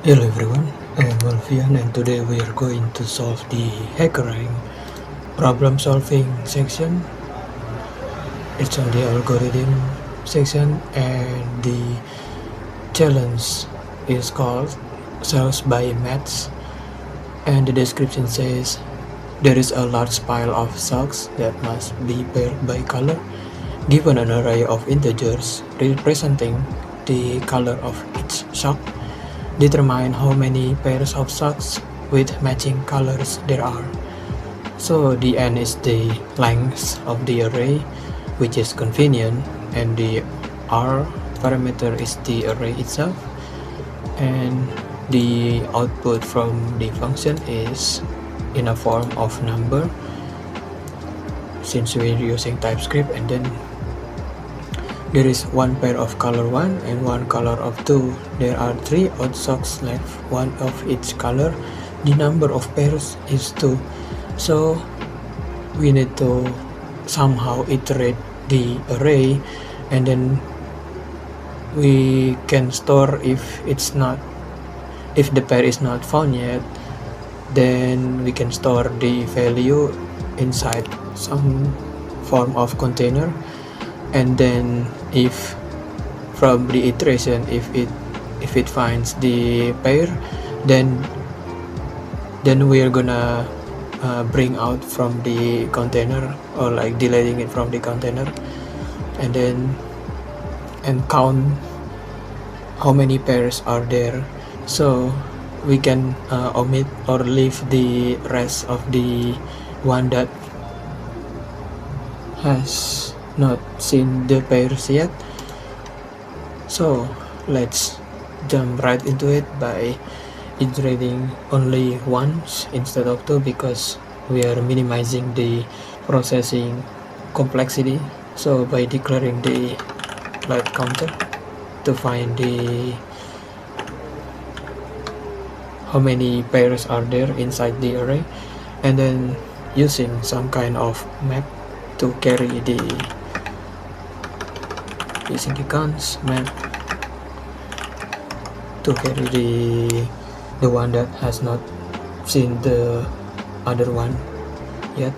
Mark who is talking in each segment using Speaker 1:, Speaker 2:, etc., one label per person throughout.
Speaker 1: Hello everyone, I am Wolfian and today we are going to solve the HackerRank problem solving section. It's on the algorithm section and the challenge is called Cells by Maths, and the description says there is a large pile of socks that must be paired by color given an array of integers representing the color of each sock. Determine how many pairs of socks with matching colors there are. So the n is the length of the array, which is convenient, and the r parameter is the array itself, and the output from the function is in a form of number since we're using TypeScript, and then there is one pair of color 1 and one color of 2. There are 3 odd socks left, one of each color. The number of pairs is 2. So we need to somehow iterate the array, and then we can store if the pair is not found yet, then we can store the value inside some form of container, and then if from the iteration if it finds the pair, then we are gonna bring out from the container, or like deleting it from the container, and then count how many pairs are there, so we can omit or leave the rest of the one that has not seen the pairs yet. So let's jump right into it by iterating only once instead of 2, because we are minimizing the processing complexity. So by declaring the light counter to find the how many pairs are there inside the array, and then using some kind of map to carry the using the cons map to carry the one that has not seen the other one yet,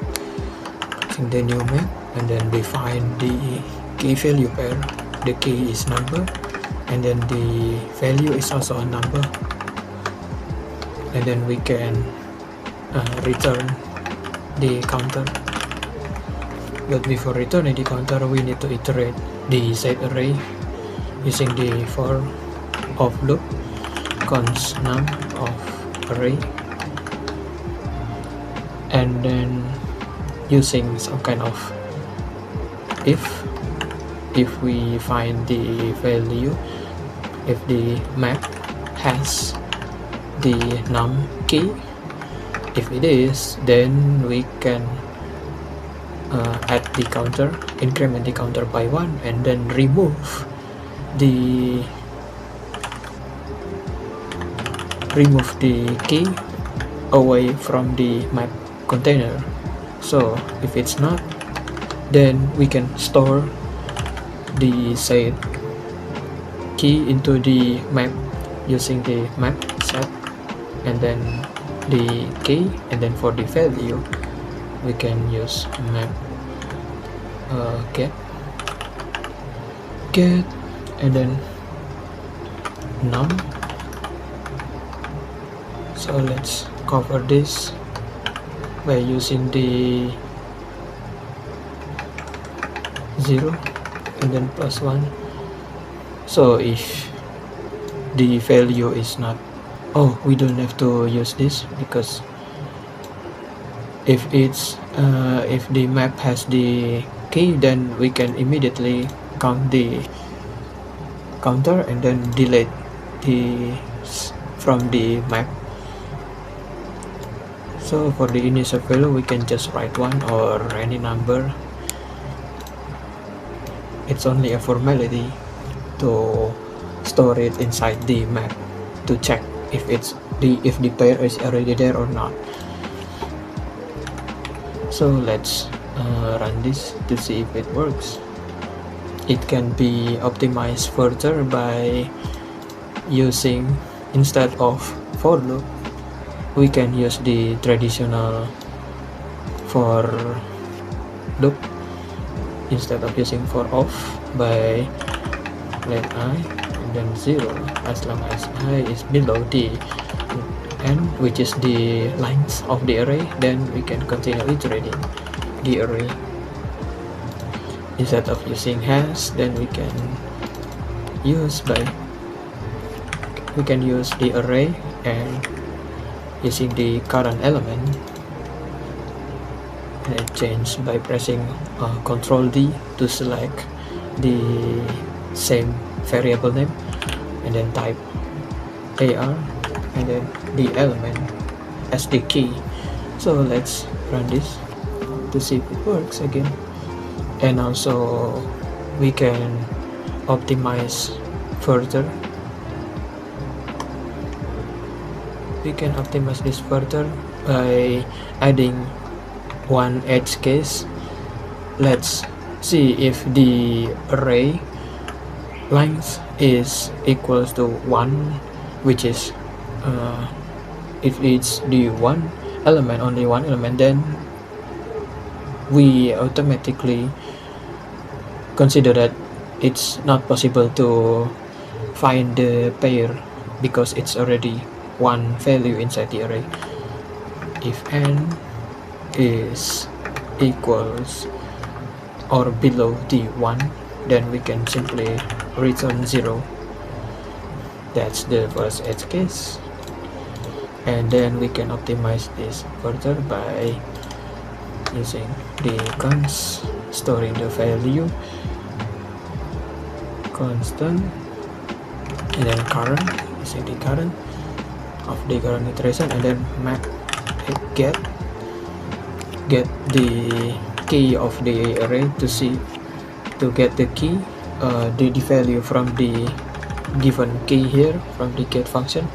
Speaker 1: using the new map, and then define the key value pair. The key is number, and then the value is also a number, and then we can return the counter. But before returning the counter, we need to iterate the set array using the for of loop const num of array, and then using some kind of if we find the value, if the map has the num key, if it is, then we can add the counter, increment the counter by 1, and then remove the key away from the map container. So if it's not, then we can store the set key into the map using the map set, and then the key, and then for the value we can use map get, and then num. So let's cover this by using the 0 and then +1. So if the value is not, we don't have to use this, because if the map has the key, then we can immediately count the counter and then delete the from the map. So for the initial value, we can just write 1 or any number. It's only a formality to store it inside the map to check if the pair is already there or not. So let's run this to see if it works. It can be optimized further by using instead of for loop, we can use the traditional for loop instead of using for off by let I and then 0 as long as I is below the n, which is the length of the array. Then we can continue iterating the array. Instead of using hash, then we can use the array and using the current element, and change by pressing Ctrl D to select the same variable name, and then type AR and then the element as the key. So let's run this to see if it works again. And also we can optimize further. We can optimize this further by adding one edge case. Let's see if the array length is equals to 1, which is if it's the only one element, then we automatically consider that it's not possible to find the pair because it's already one value inside the array. If n is equals or below the 1, then we can simply return 0. That's the first edge case. And then we can optimize this further by using the const, storing the value constant, and then current, using the current of the current iteration, and then map get the key of the array to get the key, the value from the given key here from the get function.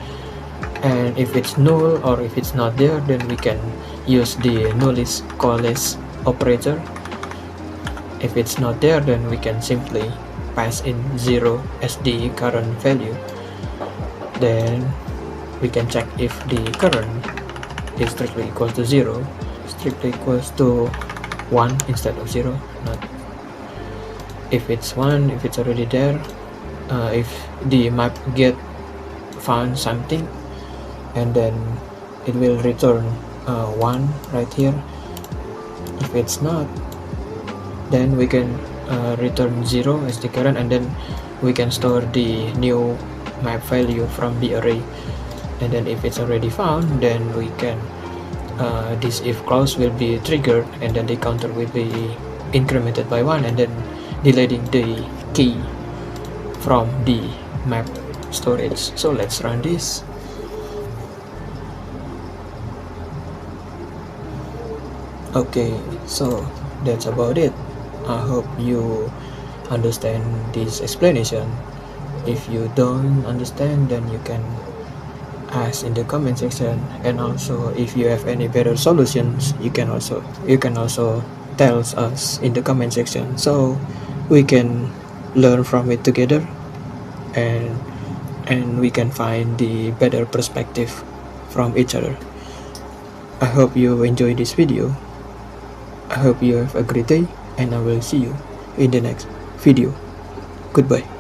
Speaker 1: And if it's null or if it's not there, then we can use the nulllist callless operator. If it's not there, then we can simply pass in 0 as the current value. Then we can check if the current is strictly equals to 0, strictly equals to 1 instead of 0. Not if it's 1, if it's already there, if the map get found something, and then it will return 1 right here. If it's not, then we can return 0 as the current, and then we can store the new map value from the array. And then if it's already found, then we can this if clause will be triggered, and then the counter will be incremented by 1, and then deleting the key from the map storage. So let's run this. Okay, so that's about it. I hope you understand this explanation. If you don't understand, then you can ask in the comment section, and also if you have any better solutions, you can also tell us in the comment section, so we can learn from it together, and we can find the better perspective from each other. I hope you enjoy this video. I hope you have a great day, and I will see you in the next video. Goodbye.